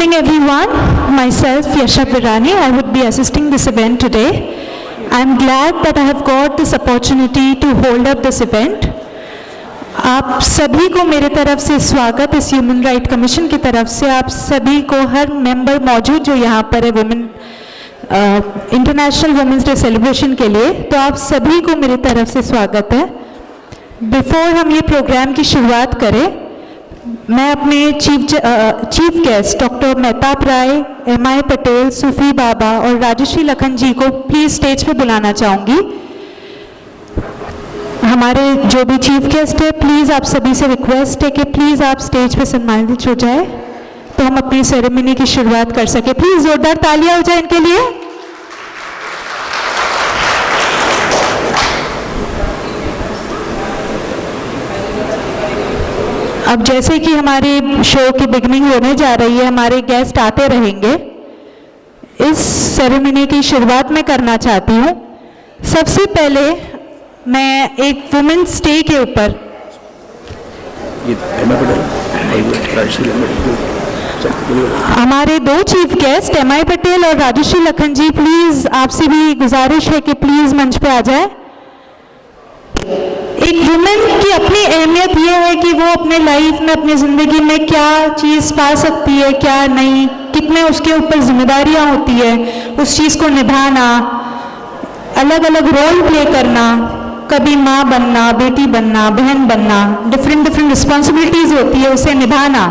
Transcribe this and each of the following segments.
evening everyone, myself Yasha Virani, I would be assisting this event today. I am glad that I have got this opportunity to hold up this event. आप सभी को मेरे तरफ से स्वागत इस human right commission की तरफ से। आप सभी को हर मेंबर मौजूद जो यहाँ पर है women international women's day celebration के लिए, तो आप सभी को मेरी तरफ से स्वागत है। बिफोर हम ये प्रोग्राम की शुरुआत करें, मैं अपने चीफ गेस्ट डॉक्टर मेहताब राय, एम.आई. पटेल, सूफी बाबा और राजश्री लखन जी को प्लीज स्टेज पे बुलाना चाहूँगी। हमारे जो भी चीफ गेस्ट है, प्लीज़ आप सभी से रिक्वेस्ट है कि प्लीज़ आप स्टेज पे सम्मानित हो जाए तो हम अपनी सेरेमनी की शुरुआत कर सके। प्लीज़ जोरदार तालियां हो जाए इनके लिए। अब जैसे कि हमारे शो की बिगनिंग होने जा रही है, हमारे गेस्ट आते रहेंगे। इस सेरेमनी की शुरुआत मैं करना चाहती हूँ। सबसे पहले मैं एक वुमेन्स डे के ऊपर हमारे दो चीफ गेस्ट एम.आई. पटेल और राजश्री लखन जी, प्लीज आपसे भी गुजारिश है कि प्लीज मंच पे आ जाए। एक वुमेन की अपनी अहमियत ये है कि वो अपने लाइफ में, अपनी ज़िंदगी में क्या चीज़ पा सकती है, क्या नहीं, कितने उसके ऊपर जिम्मेदारियां होती है, उस चीज़ को निभाना, अलग अलग रोल प्ले करना, कभी माँ बनना, बेटी बनना, बहन बनना, डिफरेंट रिस्पॉन्सिबिलिटीज़ होती है, उसे निभाना,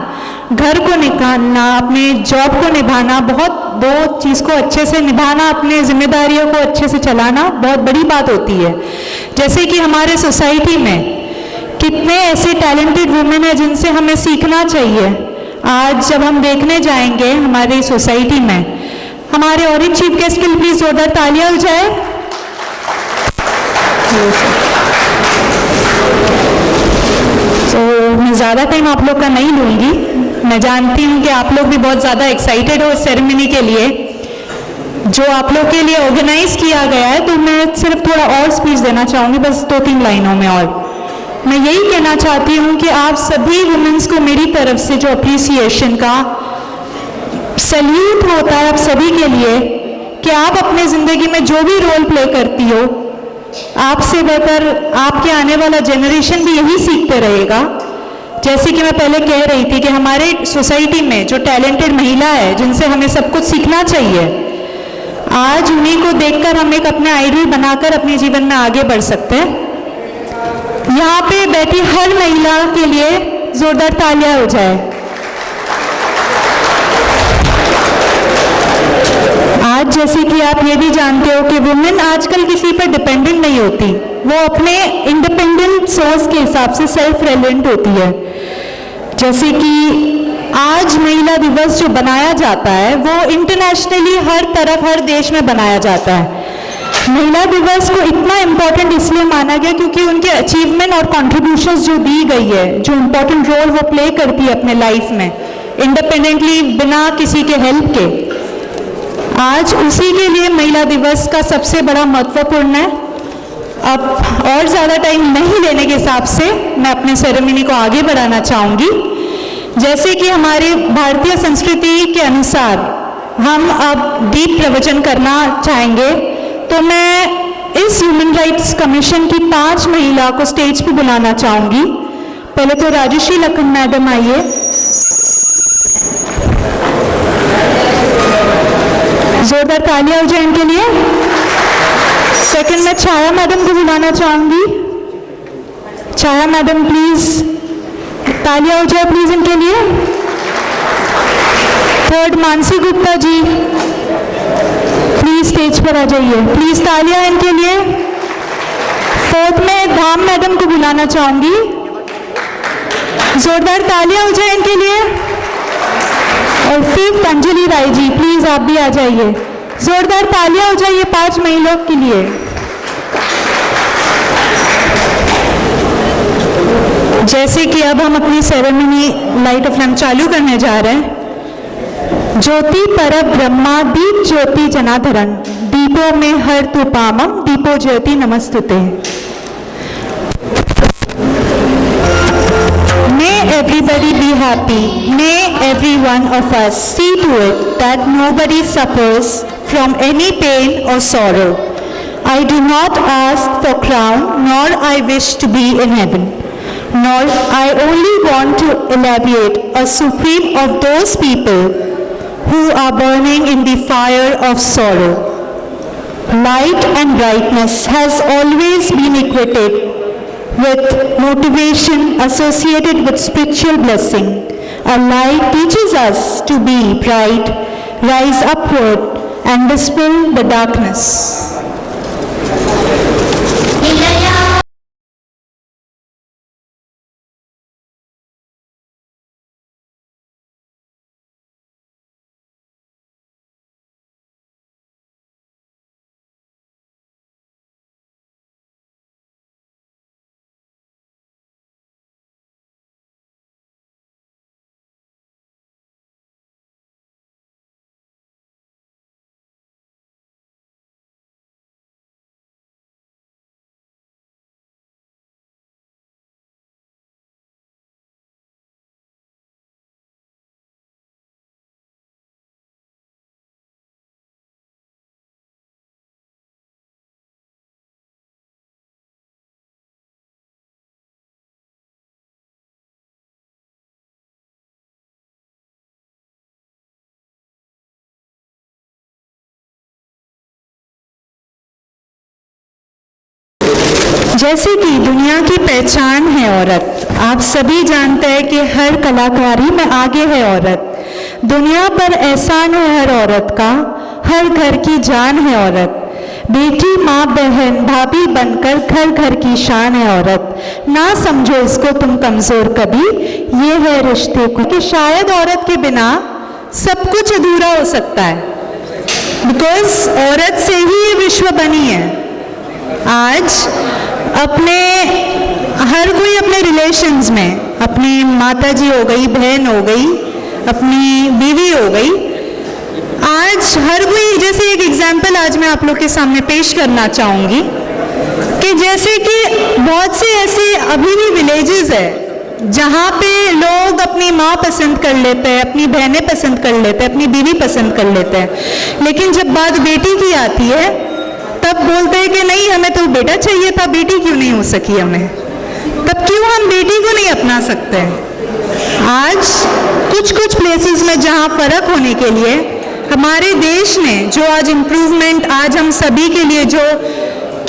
घर को निकालना, अपने जॉब को निभाना, बहुत दो चीज़ को अच्छे से निभाना, अपने जिम्मेदारियों को अच्छे से चलाना बहुत बड़ी बात होती है। जैसे कि हमारे सोसाइटी में कितने ऐसे टैलेंटेड वुमेन हैं जिनसे हमें सीखना चाहिए। आज जब हम देखने जाएंगे हमारी सोसाइटी में, हमारे और एक चीफ गेस्ट के लिए प्लीज़ जोरदार तालियां हो जाए। तो मैं ज़्यादा टाइम आप लोग का नहीं लूँगी। मैं जानती हूँ कि आप लोग भी बहुत ज़्यादा एक्साइटेड हो इस सेरेमनी के लिए जो आप लोग के लिए ऑर्गेनाइज किया गया है। तो मैं सिर्फ थोड़ा और स्पीच देना चाहूँगी, बस 2-3 लाइनों में। और मैं यही कहना चाहती हूँ कि आप सभी वुमेन्स को मेरी तरफ से जो अप्रिसिएशन का सैल्यूट होता है आप सभी के लिए कि आप अपने ज़िंदगी में जो भी रोल प्ले करती हो, आपसे बेहतर आपके आने वाला जनरेशन भी यही सीखते रहेगा। जैसे कि मैं पहले कह रही थी कि हमारे सोसाइटी में जो टैलेंटेड महिला है जिनसे हमें सब कुछ सीखना चाहिए, आज उन्हीं को देखकर हम एक अपने आइडल बनाकर अपने जीवन में आगे बढ़ सकते हैं। यहाँ पे बैठी हर महिला के लिए जोरदार तालियां हो जाए। आज जैसे कि आप ये भी जानते हो कि वुमेन आजकल किसी पर डिपेंडेंट नहीं होती, वो अपने इंडिपेंडेंट सोर्स के हिसाब से सेल्फ रिलायंट होती है। जैसे कि आज महिला दिवस जो बनाया जाता है वो इंटरनेशनली हर तरफ, हर देश में बनाया जाता है। महिला दिवस को इतना इम्पोर्टेंट इसलिए माना गया क्योंकि उनके अचीवमेंट और कॉन्ट्रीब्यूशंस जो दी गई है, जो इम्पोर्टेंट रोल वो प्ले करती है अपने लाइफ में इंडिपेंडेंटली, बिना किसी के हेल्प के, आज उसी के लिए महिला दिवस का सबसे बड़ा महत्वपूर्ण है। अब और ज़्यादा टाइम नहीं लेने के हिसाब से मैं अपने सेरेमनी को आगे बढ़ाना चाहूँगी। जैसे कि हमारी भारतीय संस्कृति के अनुसार हम अब दीप प्रवचन करना चाहेंगे, तो मैं इस ह्यूमन राइट्स कमीशन की 5 महिला को स्टेज पे बुलाना चाहूँगी। पहले तो राजश्री लखन मैडम आइए, जोरदार तालियां हो जाए इनके लिए। सेकंड में छाया मैडम को बुलाना चाहूंगी। छाया मैडम प्लीज तालियां हो जाए प्लीज इनके लिए। Third Mansi Gupta ji, please stage पर आ जाइए, प्लीज तालियां इनके लिए। फोर्थ में धाम मैडम को बुलाना चाहूंगी, जोरदार तालियां हो जाए इनके लिए। और फिफ्थ अंजलि राय जी, प्लीज आप भी आ जाइए, जोरदार तालियां हो जाइए 5 महिलाओं के लिए। जैसे कि अब हम अपनी सेरेमनी लाइट ऑफ लैम्प चालू करने जा रहे हैं। ज्योति परब ब्रह्मा दीप ज्योति जनाधरण, दीपो में हर तु पामम, दीपो ज्योति नमस्तुते। May everybody be happy. May every one of us see to it that nobody suffers from any pain or sorrow. I do not ask for crown, nor I wish to be in heaven, nor I only want to alleviate a supreme of those people who are burning in the fire of sorrow. Light and brightness has always been equated with motivation associated with spiritual blessing. A light teaches us to be bright, rise upward, and dispel the darkness. जैसे कि दुनिया की पहचान है औरत, आप सभी जानते हैं कि हर कलाकारी में आगे है औरत। दुनिया पर एहसान है हर औरत का, हर घर की जान है औरत। बेटी, माँ, बहन, भाभी बनकर घर घर की शान है औरत। ना समझो इसको तुम कमजोर कभी, ये है रिश्ते को कि शायद औरत के बिना सब कुछ अधूरा हो सकता है, बिकॉज औरत से ही ये विश्व बनी है। आज हर कोई अपने रिलेशंस में, अपनी माता जी हो गई, बहन हो गई, अपनी बीवी हो गई, आज हर कोई, जैसे एक एग्जाम्पल आज मैं आप लोग के सामने पेश करना चाहूँगी कि जैसे कि बहुत से ऐसे अभी भी विलेजेस है जहाँ पे लोग अपनी माँ पसंद कर लेते हैं, अपनी बहनें पसंद कर लेते हैं, अपनी बीवी पसंद कर लेते हैं, लेकिन जब बात बेटी की आती है तब बोलते हैं कि नहीं, हमें तो बेटा चाहिए था, बेटी क्यों नहीं हो सकी हमें, तब क्यों हम बेटी को नहीं अपना सकते हैं। आज कुछ प्लेसेस में जहाँ फर्क होने के लिए हमारे देश ने जो आज इम्प्रूवमेंट आज हम सभी के लिए जो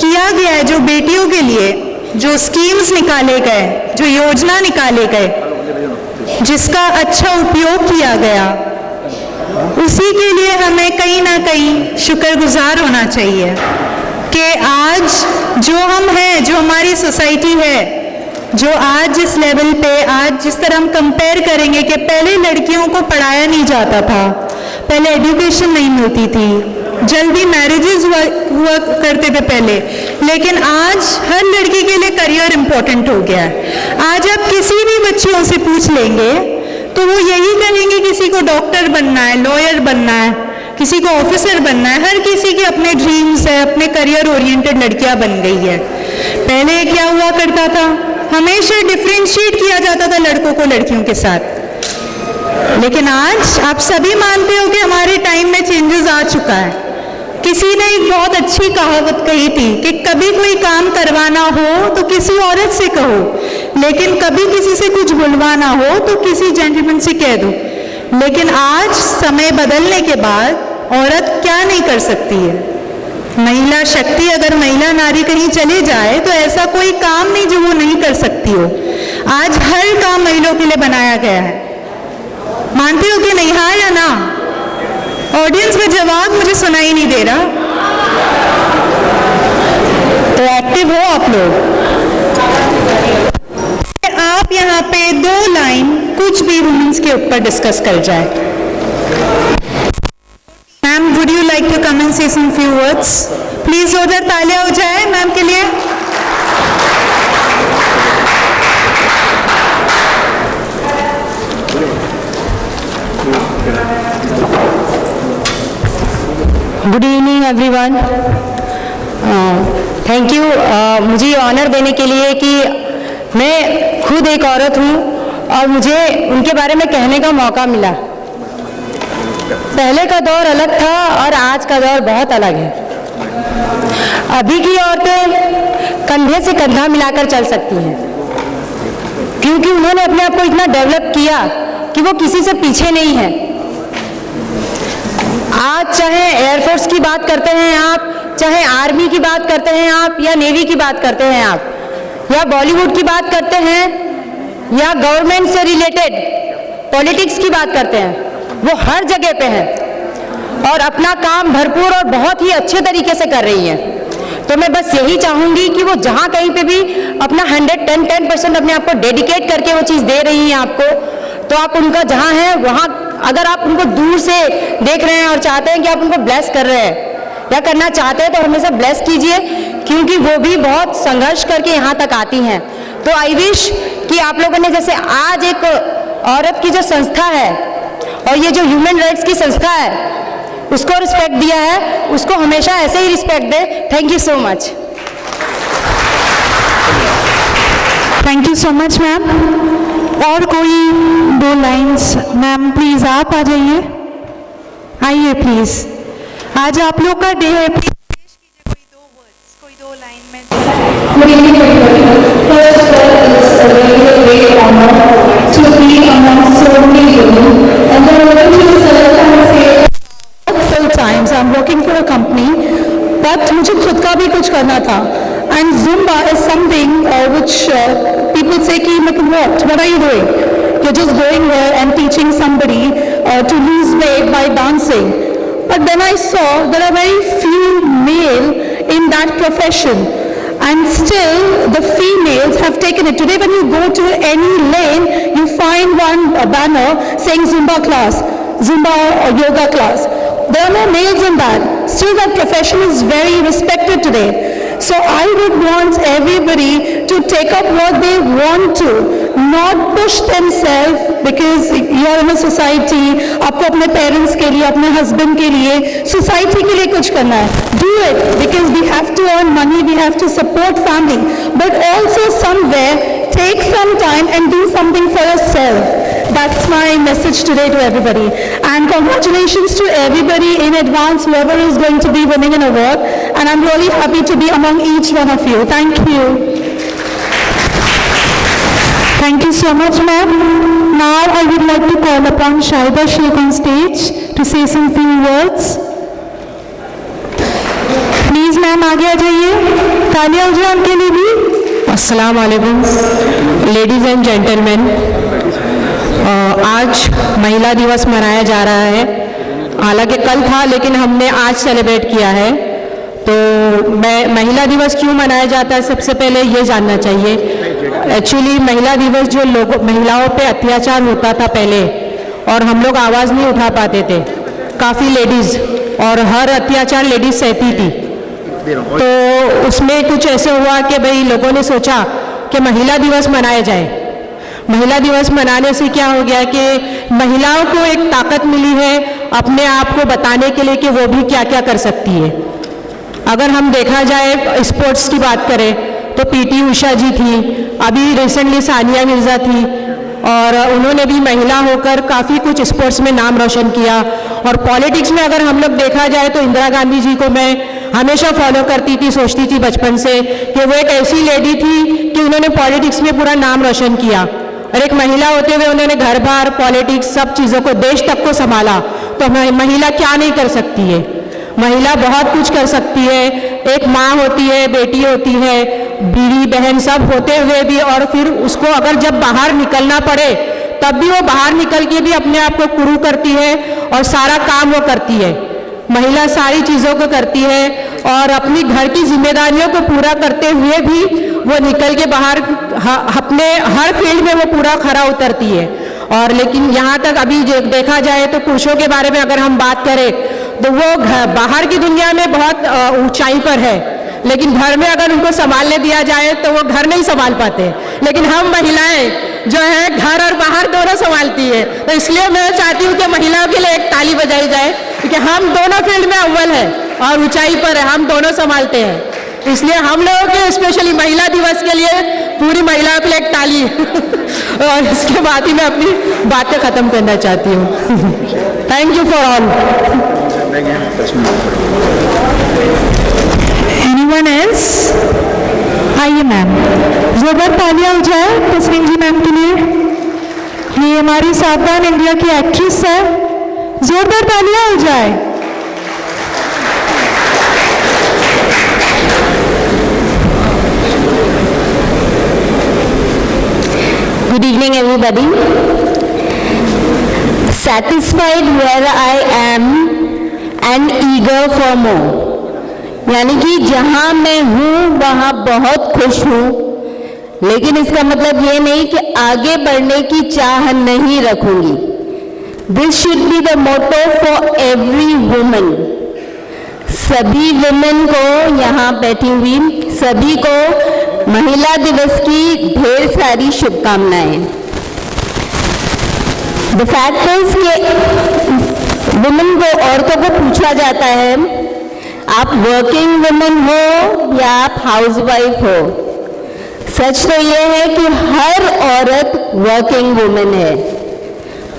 किया गया है, जो बेटियों के लिए जो स्कीम्स निकाले गए, जो योजना निकाले गए, जिसका अच्छा उपयोग किया गया, उसी के लिए हमें कहीं ना कहीं शुक्रगुजार होना चाहिए कि आज जो हम हैं, जो हमारी सोसाइटी है, जो आज जिस लेवल पे, आज जिस तरह हम कंपेयर करेंगे कि पहले लड़कियों को पढ़ाया नहीं जाता था, पहले एजुकेशन नहीं मिलती थी, जल्दी मैरिजेस हुआ करते थे पहले, लेकिन आज हर लड़की के लिए करियर इम्पोर्टेंट हो गया है। आज आप किसी भी बच्चियों से पूछ लेंगे तो वो यही कहेंगे किसी को डॉक्टर बनना है, लॉयर बनना है, किसी को ऑफिसर बनना है, हर किसी के अपने ड्रीम्स है, अपने करियर ओरिएंटेड लड़कियां बन गई है। पहले क्या हुआ करता था, हमेशा डिफरेंशिएट किया जाता था लड़कों को लड़कियों के साथ, लेकिन आज आप सभी मानते हो कि हमारे टाइम में चेंजेस आ चुका है। किसी ने एक बहुत अच्छी कहावत कही थी कि कभी कोई काम करवाना हो तो किसी औरत से कहो, लेकिन कभी किसी से कुछ बुलवाना हो तो किसी जेंटलमैन से कह दो। लेकिन आज समय बदलने के बाद औरत क्या नहीं कर सकती है, महिला शक्ति, अगर महिला नारी कहीं चले जाए तो ऐसा कोई काम नहीं जो वो नहीं कर सकती हो। आज हर काम महिलाओं के लिए बनाया गया है, मानते हो कि नहीं, हाँ या ना? ऑडियंस का जवाब मुझे सुनाई नहीं दे रहा, तो एक्टिव हो आप लोग। आप यहाँ पे 2 लाइन कुछ भी वुमेन्स के ऊपर डिस्कस कर जाए। Ma'am, would you like to come and say some few words? Please उधर तालियां हो जाए मैम के लिए। Good evening everyone, thank you मुझे ये ऑनर देने के लिए कि मैं खुद एक औरत हूँ और मुझे उनके बारे में कहने का मौका मिला। पहले का दौर अलग था और आज का दौर बहुत अलग है। अभी की औरतें कंधे से कंधा मिलाकर चल सकती हैं, क्योंकि उन्होंने अपने आप को इतना डेवलप किया कि वो किसी से पीछे नहीं है। आज चाहे एयरफोर्स की बात करते हैं आप, चाहे आर्मी की बात करते हैं आप, या नेवी की बात करते हैं आप, या बॉलीवुड की बात करते हैं, या गवर्नमेंट से रिलेटेड पॉलिटिक्स की बात करते हैं, वो हर जगह पे हैं और अपना काम भरपूर और बहुत ही अच्छे तरीके से कर रही हैं। तो मैं बस यही चाहूँगी कि वो जहाँ कहीं पे भी अपना 10% अपने आप को डेडिकेट करके वो चीज़ दे रही हैं आपको, तो आप उनका जहाँ हैं वहाँ, अगर आप उनको दूर से देख रहे हैं और चाहते हैं कि आप उनको ब्लेस कर रहे हैं या करना चाहते हैं, तो हमेशा ब्लेस कीजिए, क्योंकि वो भी बहुत संघर्ष करके यहाँ तक आती हैं। तो आई विश कि आप लोगों ने जैसे आज एक औरत की जो संस्था है और ये जो ह्यूमन राइट्स की संस्था है उसको रिस्पेक्ट दिया है, उसको हमेशा ऐसे ही रिस्पेक्ट दे। Thank you so much. Thank you so much ma'am. और कोई 2 लाइंस? मैम प्लीज आप आ जाइए, आइए प्लीज। आज आप लोग का डे है, कोई दो लाइन में। Good evening everybody. First of all, it's a really great honor to be among so many women, and then I'm going to select and say full times I'm working for a company, but मुझे खुद का भी कुछ करना था, and Zumba is something which people say कि मतलब what are you doing? You're just going there and teaching somebody to lose weight by dancing. But then I saw there are very few male in that profession, and still the females have taken it. Today when you go to any lane, you find one banner saying Zumba class, Zumba or yoga class. There are no males in that. Still that profession is very respected today. So I would want everybody to take up what they want to, not push themselves because you are in a society. आपको अपने parents के लिए, अपने husband के लिए, society के लिए कुछ करना है. Do it because we have to earn money, we have to support family, but also somewhere take some time and do something for yourself. That's my message today to everybody. And congratulations to everybody in advance, whoever is going to be winning an award. And I'm really happy to be among each one of you. Thank you. Thank you so much, ma'am. Now I would like to call upon Shahida Sheikh on stage to say some few words. Please, ma'am, आगे आ जाइए. तालियां हो जाए उनके लिए भी. अस्सलाम वालेकुम, लेडीज़ एंड जेंटलमैन। आज महिला दिवस मनाया जा रहा है, हालांकि कल था लेकिन हमने आज सेलिब्रेट किया है। तो महिला दिवस क्यों मनाया जाता है, सबसे पहले ये जानना चाहिए। एक्चुअली महिला दिवस जो महिलाओं पे अत्याचार होता था पहले, और हम लोग आवाज़ नहीं उठा पाते थे, काफ़ी लेडीज़, और हर अत्याचार लेडीज़ सहती थी। तो उसमें कुछ ऐसे हुआ कि भाई लोगों ने सोचा कि महिला दिवस मनाया जाए। महिला दिवस मनाने से क्या हो गया कि महिलाओं को एक ताकत मिली है अपने आप को बताने के लिए कि वो भी क्या क्या कर सकती है। अगर हम देखा जाए स्पोर्ट्स की बात करें तो पीटी उषा जी थी, अभी रिसेंटली सानिया मिर्ज़ा थी, और उन्होंने भी महिला होकर काफ़ी कुछ स्पोर्ट्स में नाम रोशन किया। और पॉलिटिक्स में अगर हम लोग देखा जाए तो इंदिरा गांधी जी को मैं हमेशा फॉलो करती थी, सोचती थी बचपन से कि वो एक ऐसी लेडी थी कि उन्होंने पॉलिटिक्स में पूरा नाम रोशन किया, और एक महिला होते हुए उन्होंने घर बार पॉलिटिक्स सब चीज़ों को, देश तक को संभाला। तो महिला क्या नहीं कर सकती है, महिला बहुत कुछ कर सकती है। एक माँ होती है, बेटी होती है, बीवी बहन सब होते हुए भी, और फिर उसको अगर जब बाहर निकलना पड़े तब भी वो बाहर निकल के भी अपने आप को कुरू करती है और सारा काम वो करती है। महिला सारी चीज़ों को करती है और अपनी घर की जिम्मेदारियों को पूरा करते हुए भी वो निकल के बाहर अपने हर फील्ड में वो पूरा खरा उतरती है। और लेकिन यहाँ तक अभी जो देखा जाए तो पुरुषों के बारे में अगर हम बात करें तो वो बाहर की दुनिया में बहुत ऊंचाई पर है, लेकिन घर में अगर उनको संभालने दिया जाए तो वो घर नहीं संभाल पाते। लेकिन हम महिलाएं जो है घर और बाहर दोनों संभालती है। तो इसलिए मैं चाहती हूँ कि महिलाओं के लिए एक ताली बजाई जाए, क्योंकि हम दोनों फील्ड में अव्वल है और ऊंचाई पर है, हम दोनों संभालते हैं। इसलिए हम लोगों के स्पेशली महिला दिवस के लिए पूरी महिलाओं के लिए एक ताली और इसके बाद ही मैं अपनी बातें ख़त्म करना चाहती हूँ। Thank you for all. Anyone else? आइए मैम, जोरदार तालियां हो जाए तस्नीम जी मैम के लिए। ये हमारी सावधान इंडिया की एक्ट्रेस है, जोरदार तालियां हो जाए। Good evening, everybody. Satisfied where I am and eager for more. यानी कि जहाँ मैं हूँ वहाँ बहुत खुश हूँ, लेकिन इसका मतलब ये नहीं कि आगे बढ़ने की चाह नहीं रखूँगी। This should be the motto for every woman. सभी women को, यहाँ बैठी हुई सभी को महिला दिवस की ढेर सारी शुभकामनाएं। The fact is कि women को, औरतों को पूछा जाता है आप वर्किंग वुमेन हो या आप हाउसवाइफ हो। सच तो ये है कि हर औरत वर्किंग वुमेन है।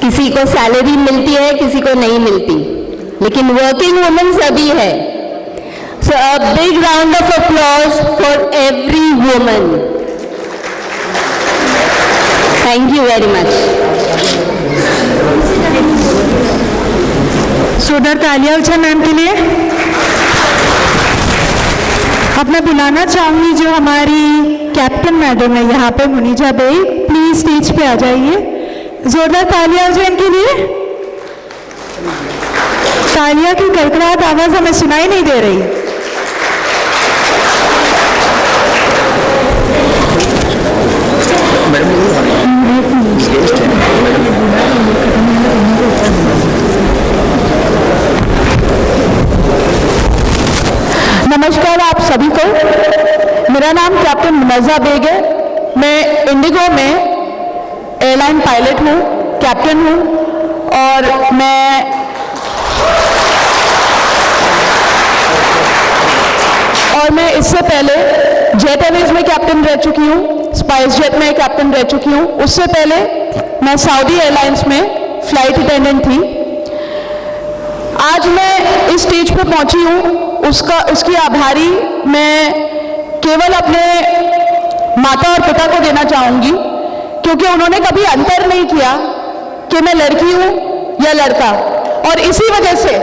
किसी को सैलरी मिलती है, किसी को नहीं मिलती, लेकिन वर्किंग वुमेन सभी है। So a big round of applause for every woman. Thank you very much. जोरदार तालियां हो जाए मैम के लिए। अब मैं बुलाना चाहूंगी जो हमारी कैप्टन मैडम है यहाँ पे, मुनीजा बेग, प्लीज स्टेज पे आ जाइए। जोरदार तालियां हो जाए इनके लिए। तालियां की कड़कड़ाहट आवाज हमें सुनाई नहीं दे रही। नमस्कार आप सभी को। मेरा नाम कैप्टन मुनीजा बेग है। मैं इंडिगो में एयरलाइन पायलट हूँ, कैप्टन हूँ, और मैं इससे पहले जेट एयरवेज में कैप्टन रह चुकी हूँ, स्पाइस जेट में कैप्टन रह चुकी हूँ। उससे पहले मैं सऊदी एयरलाइंस में फ्लाइट अटेंडेंट थी। आज मैं इस स्टेज पर पहुंची हूँ, उसकी आभारी मैं केवल अपने माता और पिता को देना चाहूँगी, क्योंकि उन्होंने कभी अंतर नहीं किया कि मैं लड़की हूँ या लड़का, और इसी वजह से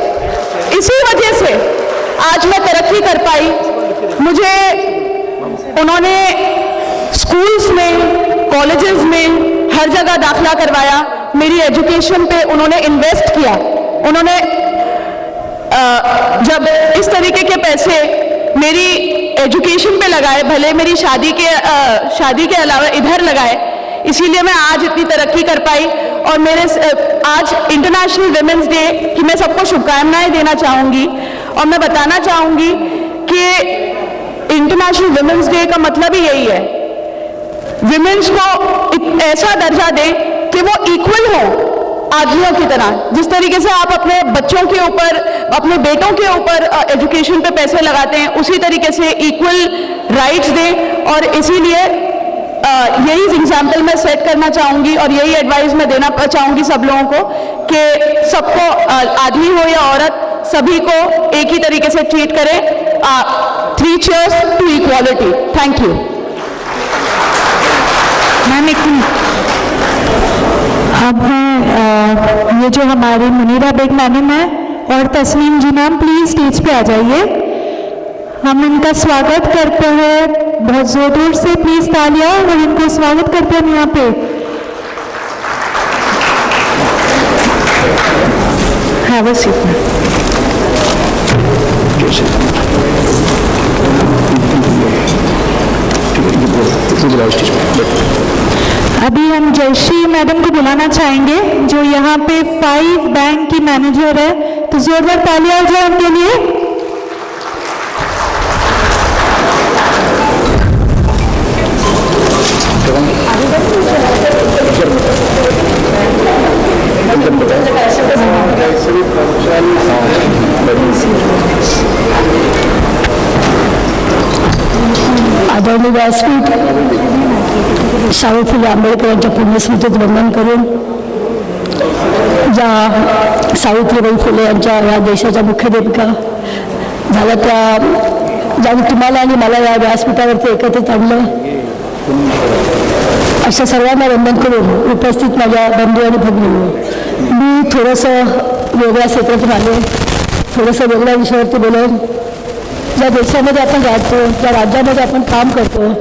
आज मैं तरक्की कर पाई। मुझे उन्होंने स्कूल्स में, कॉलेजेस में हर जगह दाखिला करवाया। मेरी एजुकेशन पे उन्होंने इन्वेस्ट किया। उन्होंने जब इस तरीके के पैसे मेरी एजुकेशन पे लगाए, भले मेरी शादी के अलावा इधर लगाए, इसीलिए मैं आज इतनी तरक्की कर पाई। और मेरे आज इंटरनेशनल विमेंस डे की मैं सबको शुभकामनाएं देना चाहूँगी, और मैं बताना चाहूँगी कि इंटरनेशनल विमेंस डे का मतलब ही यही है, विमेंस को एक ऐसा दर्जा दे कि वो इक्वल हो आदमियों की तरह। जिस तरीके से आप अपने बच्चों के ऊपर, अपने बेटों के ऊपर एजुकेशन पे पैसे लगाते हैं, उसी तरीके से इक्वल राइट्स दें। और इसीलिए यही एग्जाम्पल मैं सेट करना चाहूँगी, और यही एडवाइस मैं देना चाहूँगी सब लोगों को कि सबको, आदमी हो या औरत, सभी को एक ही तरीके से ट्रीट करें। 3 cheers to equality. Thank you ma'am. अब ये जो हमारी मुनीरा बेग मैडम है और Tasneem ji ma'am, please stage पे आ जाइए। हम इनका स्वागत करते हैं बहुत जोर जोर से, प्लीज तालियां, और इनको स्वागत करते हैं यहाँ पे। Have a seat ma'am. अभी हम जयश्री मैडम को बुलाना चाहेंगे, जो यहाँ पे 5 बैंक की मैनेजर है, तो जोरदार तालियां हो जाए उनके लिए। आदरणीय व्यासपीठ शाहू फुले आंबेडकर यांच्या पुण्यस्मृतीत वंदन करून ज्या सावित्रीबाई फुले यांच्या या देशाच्या मुख्याध्यापिका झाल्या त्या ज्यांनी तुम्हाला आणि मला या व्यासपीठावरती एकत्रित आणलं, अशा सर्वांना वंदन करून उपस्थित माझ्या बंधू आणि भगिनींनो, मी थोडंसं वेगळ्या क्षेत्रातून आले, थोडंसं वेगळ्या विषयावरती बोलेन. ज्या देशामध्ये आपण राहतो, ज्या राज्यामध्ये आपण काम करतो,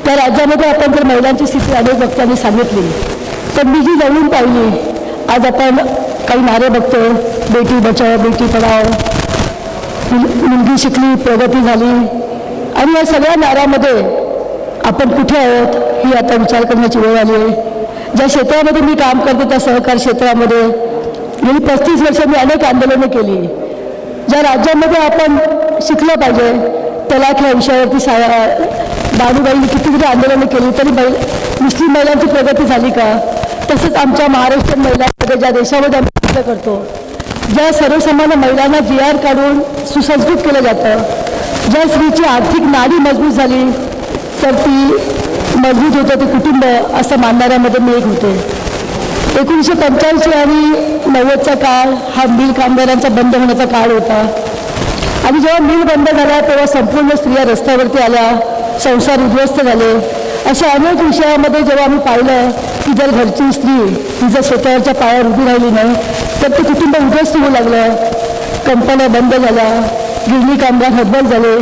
त्या राज्यामध्ये आपण जर महिलांची स्थिती अनेक वक्त्यांनी सांगितली, तर मी जी जवळून पाहिली, आज आपण काही नारे बघतो, बेटी बचाओ बेटी पढाओ, मुलगी शिकली प्रगती झाली, आणि या सगळ्या नाऱ्यामध्ये आपण कुठे आहोत ही आता विचार करण्याची वेळ आली आहे. ज्या क्षेत्रामध्ये मी काम करते त्या सहकार क्षेत्रामध्ये गेली 35 वर्ष मी अनेक आंदोलनं केली. ज्या राज्यामध्ये आपण शिकलं पाहिजे, तलाक ह्या विषयावरती बाबूबाईंनी कितीतरी आंदोलनं केली, तरी मुस्लिम महिलांची प्रगती झाली का? तसंच आमच्या महाराष्ट्रीयन महिलांमध्ये, ज्या देशामध्ये आम्ही युद्ध करतो, ज्या सर्वसामान्य महिलांना GR काढून सुसंस्कृत केलं जातं, ज्या स्त्रीची आर्थिक नाडी मजबूत झाली तर ती मजबूत होतं ते कुटुंब, असं मानणाऱ्यामध्ये मी एक होते. 1985 आणि 90चा काळ हा मिल कामगारांचा बंद होण्याचा काळ होता, आणि जेव्हा मिल बंद झाला तेव्हा संपूर्ण स्त्रिया रस्त्यावरती आल्या, संसार उद्ध्वस्त झाले. अशा अनेक विषयामध्ये जेव्हा आम्ही पाहिलं की जर घरची स्त्री ही जर स्वतःच्या पायावर उभी राहिली नाही तर ते कुटुंब उद्ध्वस्त होऊ लागलं, कंपन्या बंद झाल्या, गिरणी कामगार हतबल झाले,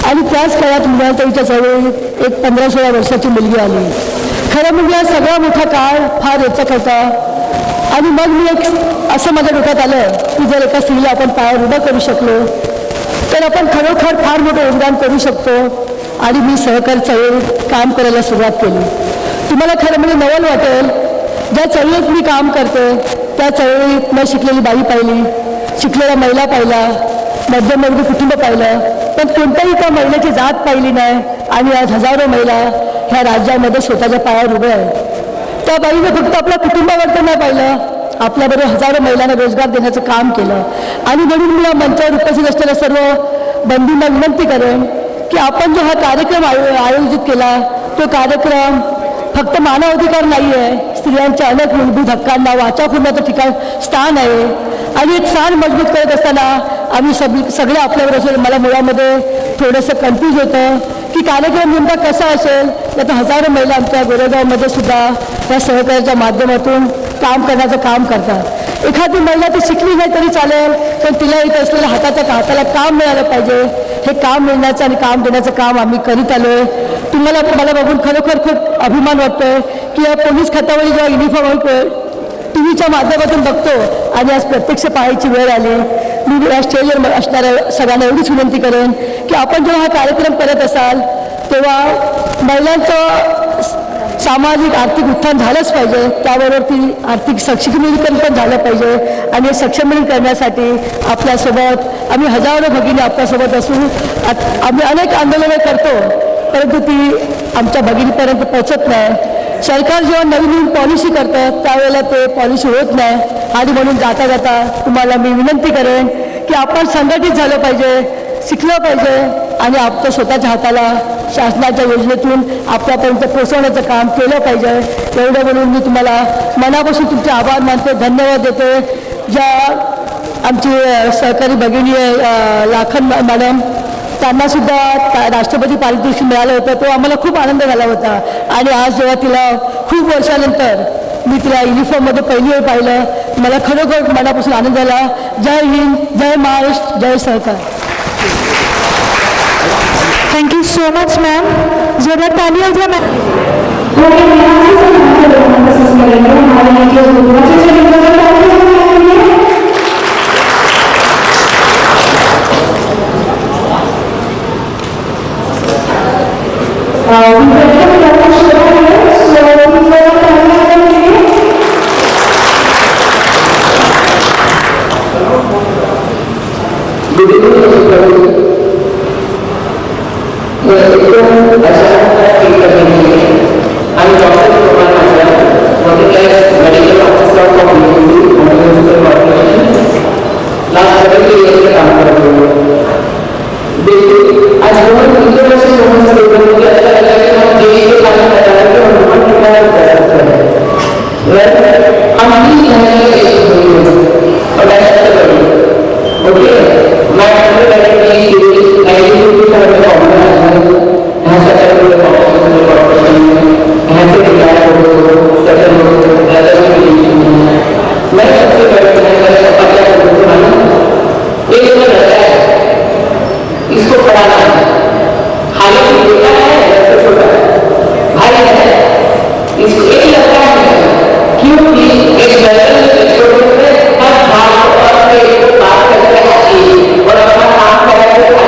आणि त्याच काळात मृणालताईच्या जवळ एक 15-16 वर्षाची मुलगी आली. खरं म्हणजे हा सगळा मोठा काळ फार रोचक होता. आणि मग मी एक असं माझ्या डोक्यात आलं की जर एका स्त्रीला आपण पायावर उभं करू शकलो तर आपण खरोखर फार मोठं योगदान करू शकतो. आणि मी सहकारी चळवळीत काम करायला सुरुवात केली. तुम्हाला खरं म्हणजे नवल वाटेल, ज्या चळवळीत मी काम करते त्या चळवळीत न शिकलेली बाई पाहिली, शिकलेल्या महिला पाहिला, मध्यमवर्गीय कुटुंब पाहिलं, पण कोणत्याही त्या महिलेची जात पाहिली नाही. आणि आज हजारो महिला ह्या राज्यामध्ये स्वतःच्या पायावर उभ्या आहेत. त्या बाईने फक्त आपल्या कुटुंबावरती नाही पाहिलं, आपल्याबरोबर हजारो महिलांना रोजगार देण्याचं काम केलं. आणि म्हणून मी या मंचावर उपस्थित असलेल्या सर्व बंधूंना विनंती करेन की आपण जो हा कार्यक्रम आयोजित केला, तो कार्यक्रम फक्त मानवाधिकार नाही आहे, स्त्रियांच्या अनेक मूलभूत हक्कांना वाचा फोडण्याचं स्थान आहे. आणि एक स्थान मजबूत करत असताना आम्ही सगळे आपल्याबरोबर असेल. मला मुळामध्ये थोडंसं कन्फ्यूज होतं की कार्यक्रम नेमका कसा असेल. आता हजारो महिला आमच्या गोरेगावमध्ये सुद्धा या सहकार्याच्या माध्यमातून काम करण्याचं काम करतात. एखादी महिला ती शिकली नाही तरी चालेल, पण तिला येत असलेल्या हाताला काम मिळालं पाहिजे. हे काम मिळण्याचं आणि काम देण्याचं काम आम्ही करीत आलो आहे. मला बघून खरोखर खूप अभिमान वाटतोय की या पोलीस खात्यावरील जेव्हा युनिफॉर्म टीव्हीच्या माध्यमातून बघतो आणि आज प्रत्यक्ष पाहायची वेळ आली. मी या स्टेजवर असणाऱ्या सगळ्यांना एवढीच विनंती करेन की आपण जेव्हा हा कार्यक्रम करत असाल तेव्हा महिलांचं सामाजिक आर्थिक उत्थान झालंच पाहिजे, त्याबरोबर ती आर्थिक सक्षमीकरण पण झालं पाहिजे. आणि हे सक्षमीकरण करण्यासाठी आपल्यासोबत आम्ही हजारो भगिनी आपल्यासोबत असून आम्ही अनेक आंदोलनं करतो, परंतु ती आमच्या भगिनीपर्यंत पोहोचत नाही. सरकार जेव्हा नवीन पॉलिसी करतं त्यावेळेला ते पॉलिसी होत नाही. आणि म्हणून जाता जाता तुम्हाला मी विनंती करेन की आपण संघटित झालं पाहिजे, शिकलं पाहिजे, आणि आपल्या स्वतःच्या हाताला शासनाच्या योजनेतून आपल्यापर्यंत पोहोचवण्याचं काम केलं पाहिजे. एवढं म्हणून मी तुम्हाला मनापासून तुमचे आभार मानते, धन्यवाद देते. ज्या आमची सहकारी भगिनी लाखन मॅडम, त्यांनासुद्धा राष्ट्रपती पारितोषिक मिळालं होतं, तो आम्हाला खूप आनंद झाला होता. आणि आज जेव्हा तिला खूप वर्षानंतर मी तिला युनिफॉर्ममध्ये पहिली वेळ पाहिलं, मला खरोखर मनापासून आनंद झाला. जय हिंद, जय महाराष्ट्र, जय सहकार. Thank you so much ma'am. जोरदार तालियां दो ma'am. I'm Dr. Kumar Mazda, working as medical officer of ही नहीं और मैं सबसे बड़ी ओके मैं अपने बैठे की सीरीज 1957 में कॉमन यहाँ से अच्छा कोई कॉम्पिटिशन में कॉम्पिटिशन में यहाँ से रिटायर हो सेटल हो मैं सबसे बड़े मेरा पापा क्या करते थे एक में रहता है इसको पढ़ाना है हालांकि बेटा है वैसे छोटा है भाई है इसको एक लड़का है क्योंकि एक लड़के छोटे से हर भाग और पेट को बात करके आती है और अपना काम करके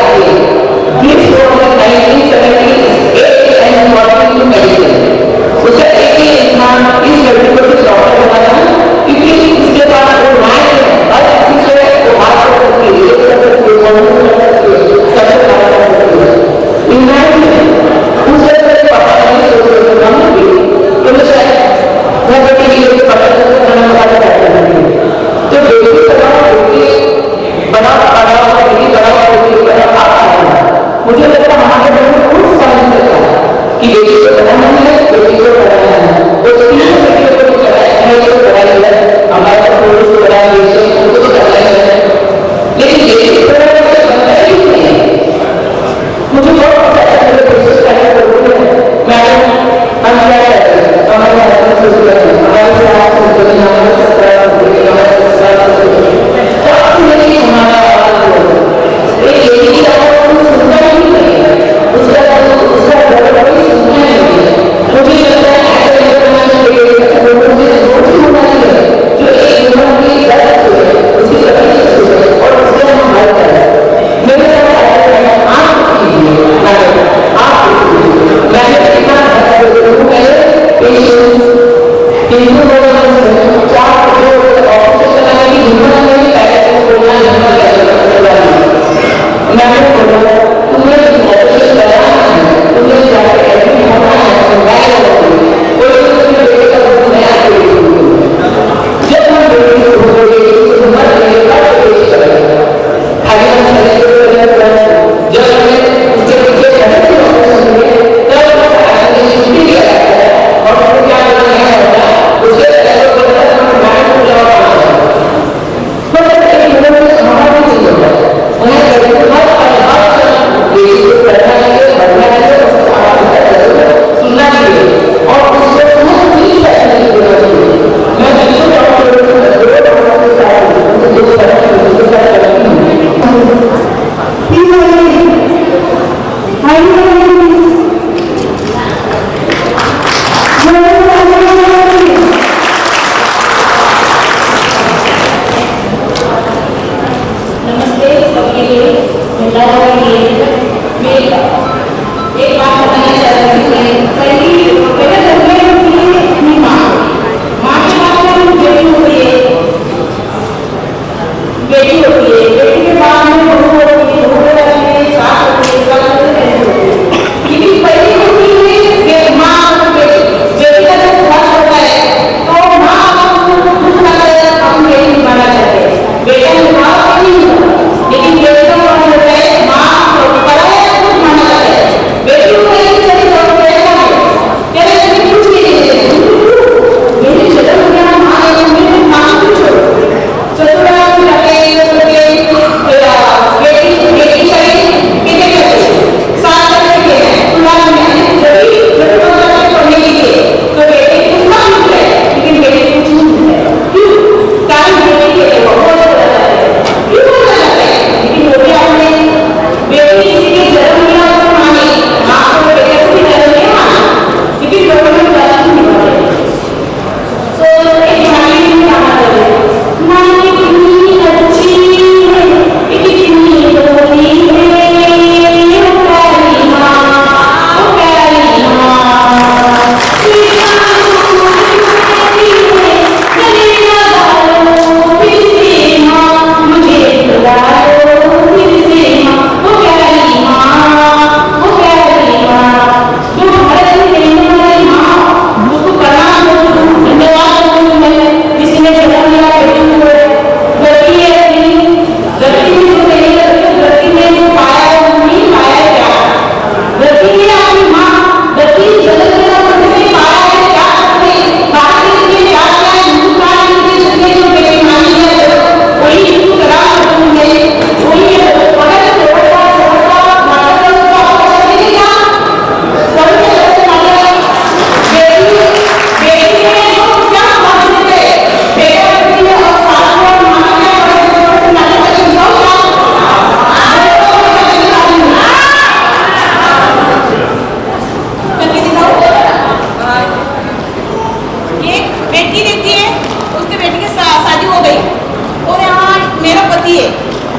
करती है,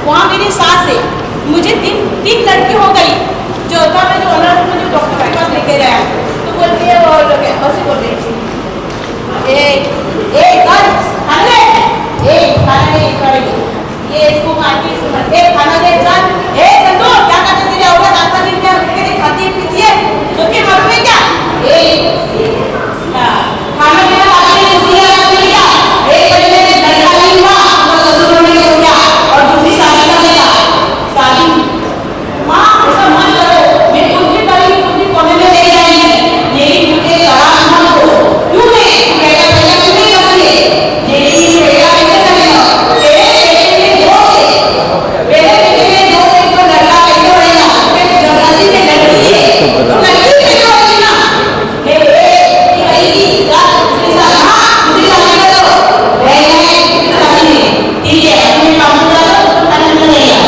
वहाँ मेरी सास है, मुझे तीन लड़की हो गई। चौथा में जो ऑनर मुझे डॉक्टर के पास लेके गया तो बोलती है और ऐसे बोल रही थी, ये इसको मारती खाना दे चल, चंदू क्या करते तेरे औरत आपका दिन क्या खाती है पीती है तो क्या मर में क्या खाना देना और दूसरी शादी कर देगा। शादी माँ ऐसा मत करो, मैं कुछ भी करी कुछ भी कोने में नहीं जाएंगे, यही मुझे करा मत हो। क्यों नहीं बेटा बेटा क्यों नहीं करती है, यही बेटा कैसे करेगा, तेरे बेटे दो से तो लड़का कैसे होएगा, जबरदस्ती में लड़की है तो लड़की कैसे होगी ना, ठीक है अपने काम करो आनंद लेगा।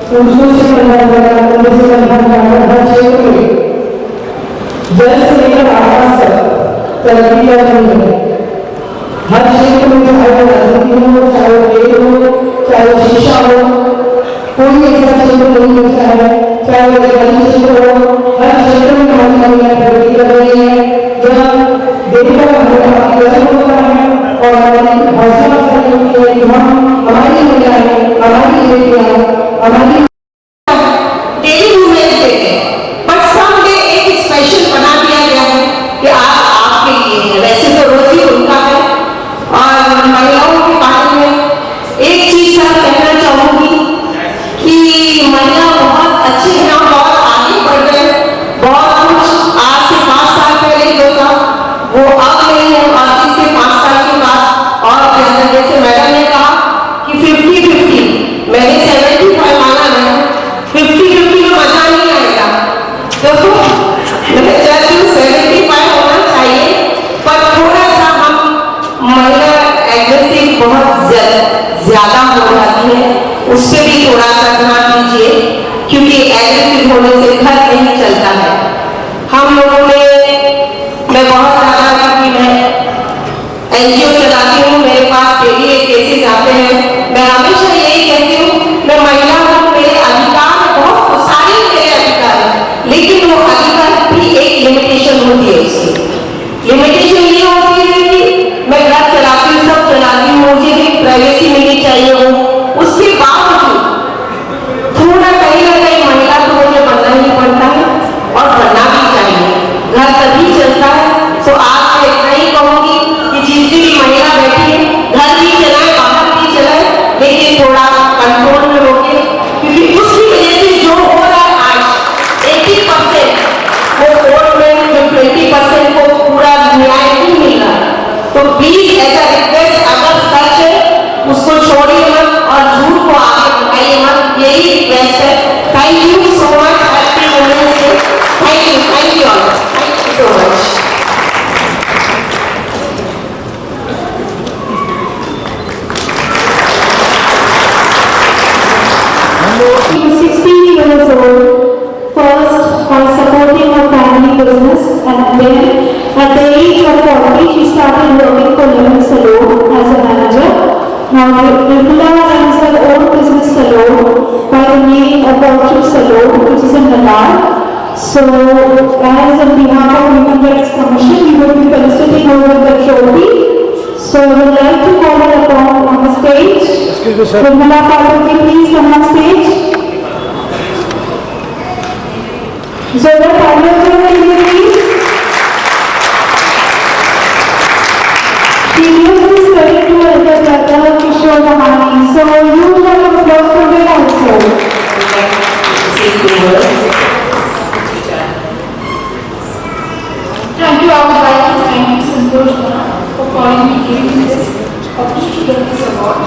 पुरुषों से हर क्षेत्र में तो 75 होना चाहिए, पर थोड़ा सा हम महिला एग्रेसिव बहुत ज्यादा हो जाती है, उससे भी थोड़ा सा ध्यान दीजिए, क्योंकि एग्रेसिव होने से घर नहीं चलता है। हम लोगों में मैं बहुत ज्यादा कि मैं एनजीओ चलाती हूँ, मेरे पास डेली एक केसेस आते हैं। मैं हमेशा यही कहती हूँ, मैं महिला हूँ, मेरे अधिकार बहुत सारे मेरे अधिकार हैं, लेकिन वो अधिकार भी एक लिमिटेशन होती है। उसकी लिमिटेशन ये होती है कि मैं घर चलाती हूँ, सब चलाती हूँ, मुझे भी प्राइवेसी मिलनी चाहिए हो, उसके बावजूद थोड़ा कहीं ना कहीं महिला को मुझे बनना ही पड़ता है और बनना भी चाहिए, घर तभी चलता है। तो आज मैं इतना ही कहूंगी कि जितनी भी महिला बैठी है, घर भी चलाए, बाहर भी चलाए, लेकिन थोड़ा कंट्रोल में होके, क्योंकि उसकी वजह से जो हो रहा है आज 80% वो कोर्ट में जो 20% को पूरा न्याय नहीं मिल रहा, तो प्लीज ऐसा रिक्वेस्ट, अगर सच है उसको छोड़िए मत और झूठ को आगे बढ़ाइए मत, यही रिक्वेस्ट है। Thank you so much, happy women's day. Thank you all, thank you so much. 16 years old, first by supporting her family business, and then at the age of 40 she started working for Lemon Salon as a manager. Now Nirmala runs her own business salon by the name of Fortune Salon, which is in Malad. So as on behalf of Human Rights Commission, we will be felicitating her with the trophy. So I would like to call her upon on the stage. Nirmala Patil, please come on stage. Zoya Patil, please. She gives this credit to her elder brother Kishore Damani. So you have a applause for her also. Thank you. I would like to thank Santosh for calling me, giving me this opportunity to get this award.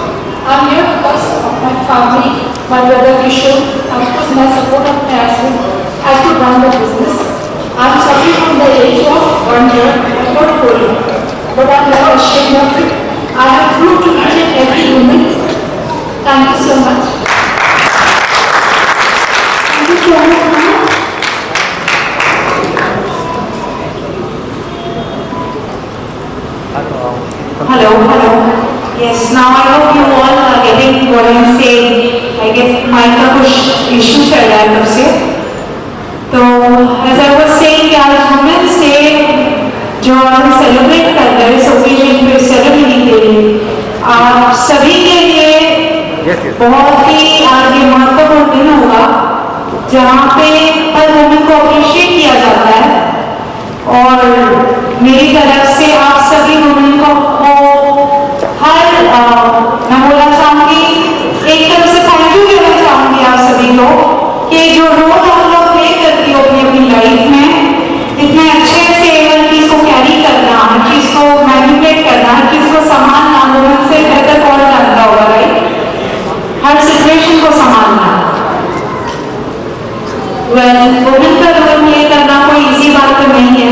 I'm here because of my family, my brother Kishore, and of course my support of my husband as to run the business. I'm suffering from the age of 1 year, I got polio, but I'm never ashamed of it. I have proved to each and every woman. Thank you so much. Thank you so much, ma'am. Hello. Yes, now I hope you all are getting what I'm saying. I guess mic का कुछ issue चल रहा है तब से। तो as I was saying, आज Women's Day जो हम सेलिब्रेट कर रहे हैं इस ओकेजन पे, सेरेमनी के लिए, आप सभी के लिए बहुत ही आज ये महत्वपूर्ण दिन होगा, जहाँ पे हर वुमेन को अप्रिशिएट किया जाता है। और मेरी तरफ से आप सभी वुमेन को मैं बोलना चाहूंगी, एक तरफ से थैंक यू कहना चाहूंगी आप सभी को कि जो रोल आप लोग प्ले करती हो अपनी अपनी लाइफ में, इतने अच्छे से हर चीज को कैरी करना, हर चीज को मैनिपुलेट करना, हर चीज को संभालना, वुमेन से बेहतर कौन जानता होगा, राइट? हर सिचुएशन को संभालना, वुमेन का रोल प्ले करना कोई इजी बात तो नहीं है।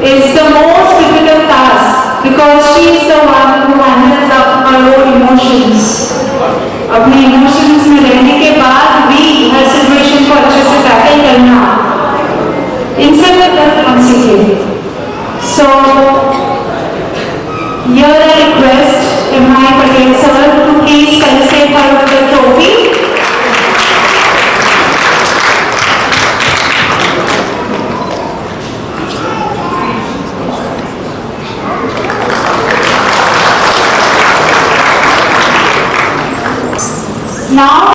It's the most difficult task because she is the one who handles up her own emotions. अपने इमोशंस में रहने के बाद भी हर सिचुएशन को अच्छे से टैकल करना, इनसे हम सीखे। So here I request M.I. Patel sir to please felicitate her with the trophy. Now